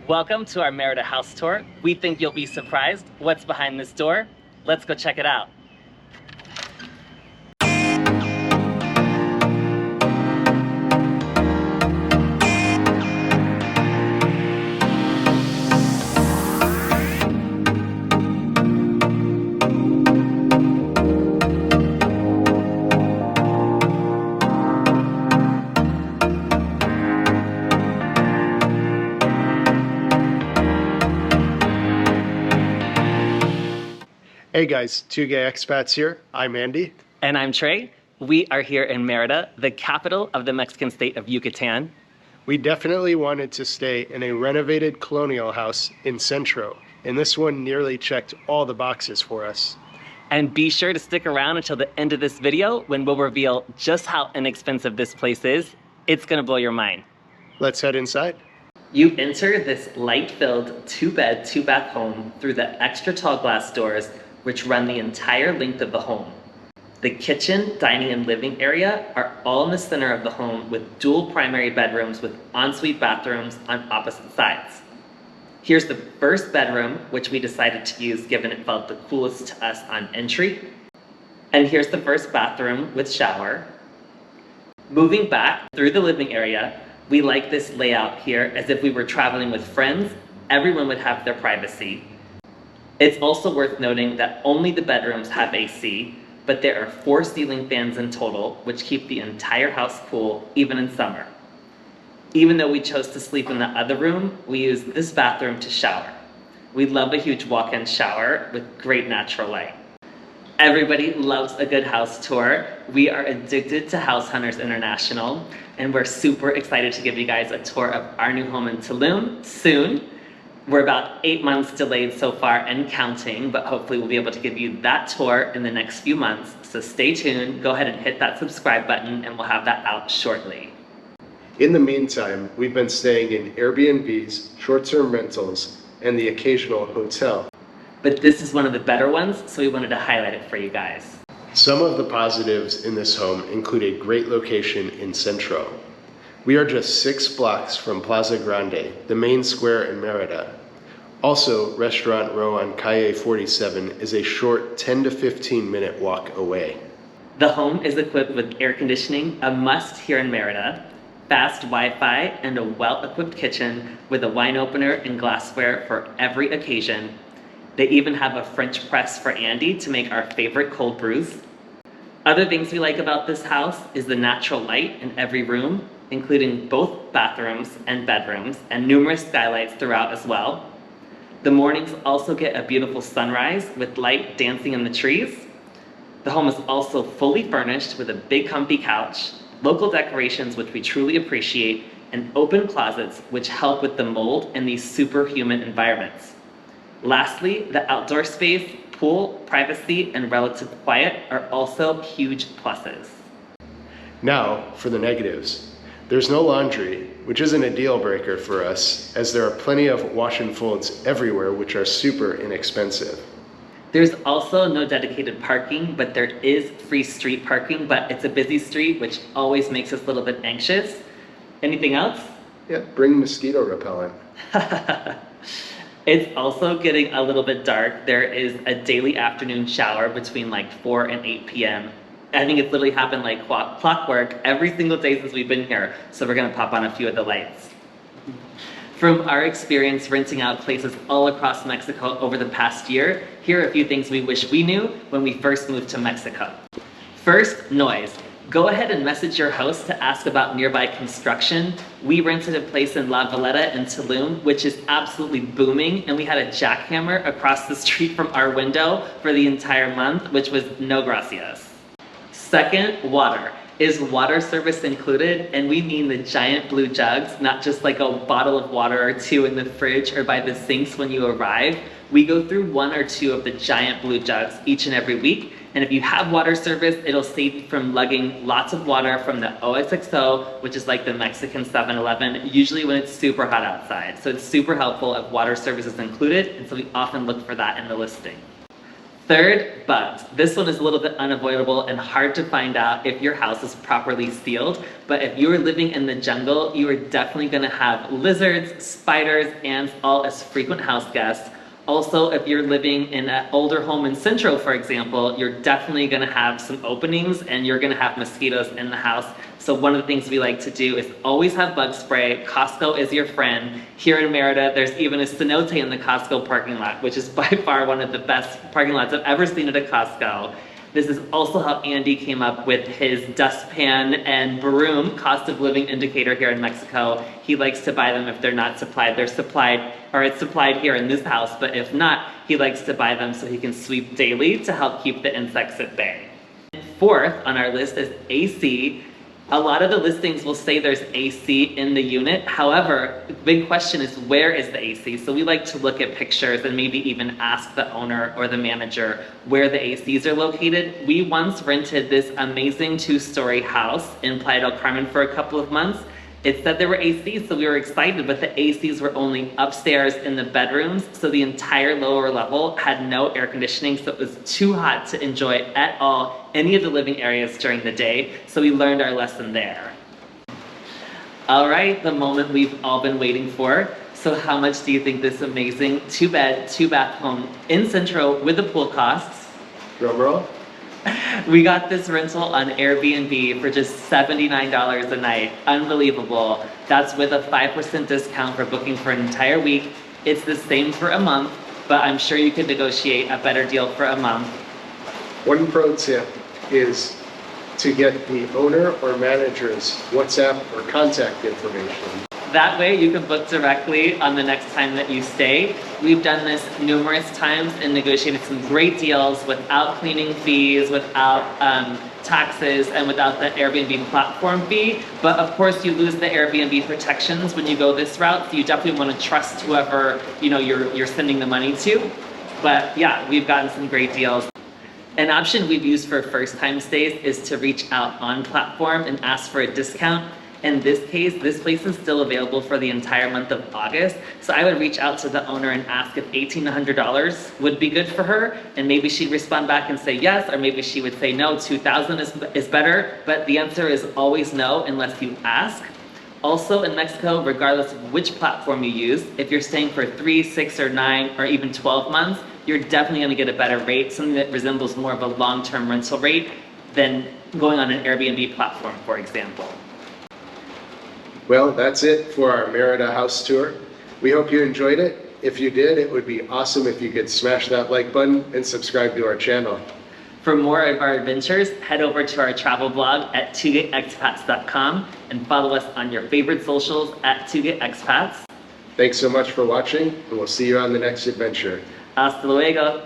Welcome to our Merida house tour. We think you'll be surprised what's behind this door. Let's go check it out. Hey guys, Two Gay Expats here. I'm Andy. And I'm Trey. We are here in Merida, the capital of the Mexican state of Yucatan. We definitely wanted to stay in a renovated colonial house in Centro, and this one nearly checked all the boxes for us. And be sure to stick around until the end of this video when we'll reveal just how inexpensive this place is. It's gonna blow your mind. Let's head inside. You enter this light-filled 2-bed, 2-bath home through the extra tall glass doors which run the entire length of the home. The kitchen, dining, and living area are all in the center of the home with dual primary bedrooms with ensuite bathrooms on opposite sides. Here's the first bedroom, which we decided to use given it felt the coolest to us on entry. And here's the first bathroom with shower. Moving back through the living area, we like this layout here as if we were traveling with friends. Everyone would have their privacy. It's also worth noting that only the bedrooms have AC, but there are 4 ceiling fans in total, which keep the entire house cool, even in summer. Even though we chose to sleep in the other room, we used this bathroom to shower. We love a huge walk-in shower with great natural light. Everybody loves a good house tour. We are addicted to House Hunters International, and we're super excited to give you guys a tour of our new home in Tulum soon. We're about 8 months delayed so far and counting, but hopefully we'll be able to give you that tour in the next few months. So stay tuned, go ahead and hit that subscribe button, and we'll have that out shortly. In the meantime, we've been staying in Airbnbs, short-term rentals, and the occasional hotel. But this is one of the better ones, so we wanted to highlight it for you guys. Some of the positives in this home include a great location in Centro. We are just 6 blocks from Plaza Grande, the main square in Merida. Also, Restaurant Row on Calle 47 is a short 10 to 15 minute walk away. The home is equipped with air conditioning, a must here in Merida, fast Wi-Fi, and a well-equipped kitchen with a wine opener and glassware for every occasion. They even have a French press for Andy to make our favorite cold brews. Other things we like about this house is the natural light in every room, including both bathrooms and bedrooms, and numerous skylights throughout as well. The mornings also get a beautiful sunrise with light dancing in the trees. The home is also fully furnished with a big comfy couch, local decorations which we truly appreciate, and open closets which help with the mold in these superhuman environments. Lastly, the outdoor space, pool, privacy, and relative quiet are also huge pluses. Now for the negatives. There's no laundry, which isn't a deal breaker for us, as there are plenty of wash and folds everywhere, which are super inexpensive. There's also no dedicated parking, but there is free street parking, but it's a busy street, which always makes us a little bit anxious. Anything else? Yeah, bring mosquito repellent. It's also getting a little bit dark. There is a daily afternoon shower between like 4 and 8 p.m. I think it's literally happened like clockwork every single day since we've been here. So we're gonna pop on a few of the lights. From our experience renting out places all across Mexico over the past year, here are a few things we wish we knew when we first moved to Mexico. First, noise. Go ahead and message your host to ask about nearby construction. We rented a place in La Valletta in Tulum, which is absolutely booming, and we had a jackhammer across the street from our window for the entire month, which was no gracias. Second, water. Is water service included? And we mean the giant blue jugs, not just like a bottle of water or 2 in the fridge or by the sinks when you arrive. We go through 1 or 2 of the giant blue jugs each and every week. And if you have water service, it'll save you from lugging lots of water from the OXXO, which is like the Mexican 7-Eleven, usually when it's super hot outside. So it's super helpful if water service is included, and so we often look for that in the listing. Third, bugs. This one is a little bit unavoidable and hard to find out if your house is properly sealed, but if you are living in the jungle, you are definitely going to have lizards, spiders, ants, all as frequent house guests. Also, if you're living in an older home in Centro, for example, you're definitely going to have some openings and you're going to have mosquitoes in the house. So one of the things we like to do is always have bug spray. Costco is your friend. Here in Merida, there's even a cenote in the Costco parking lot, which is by far one of the best parking lots I've ever seen at a Costco. This is also how Andy came up with his dustpan and broom cost of living indicator here in Mexico. He likes to buy them if they're not supplied. They're supplied, or it's supplied here in this house, but if not, he likes to buy them so he can sweep daily to help keep the insects at bay. Fourth on our list is AC. A lot of the listings will say there's AC in the unit. However, the big question is, where is the AC? So we like to look at pictures and maybe even ask the owner or the manager where the ACs are located. We once rented this amazing 2-story house in Playa del Carmen for a couple of months. It said there were ACs, so we were excited, but the ACs were only upstairs in the bedrooms, so the entire lower level had no air conditioning, so it was too hot to enjoy at all any of the living areas during the day, so we learned our lesson there. All right, the moment we've all been waiting for. So how much do you think this amazing 2-bed, 2-bath home in Centro with the pool costs? Drum roll. We got this rental on Airbnb for just $79 a night. Unbelievable. That's with a 5% discount for booking for an entire week. It's the same for a month, but I'm sure you could negotiate a better deal for a month. One pro tip is to get the owner or manager's WhatsApp or contact information. That way you can book directly on the next time that you stay. We've done this numerous times and negotiated some great deals without cleaning fees, without taxes, and without the Airbnb platform fee. But of course you lose the Airbnb protections when you go this route, so you definitely want to trust whoever you're sending the money to. But yeah, we've gotten some great deals. An option we've used for first-time stays is to reach out on platform and ask for a discount. In this case, this place is still available for the entire month of August, so I would reach out to the owner and ask if $1,800 would be good for her, and maybe she'd respond back and say yes, or maybe she would say no, $2,000 is better, but the answer is always no unless you ask. Also in Mexico, regardless of which platform you use, if you're staying for 3, 6, or 9, or even 12 months, you're definitely going to get a better rate, something that resembles more of a long-term rental rate than going on an Airbnb platform, for example. Well, that's it for our Merida house tour. We hope you enjoyed it. If you did, it would be awesome if you could smash that like button and subscribe to our channel. For more of our adventures, head over to our travel blog at TwoGayExpats.com and follow us on your favorite socials at TwoGayExpats. Thanks so much for watching, and we'll see you on the next adventure. Hasta luego.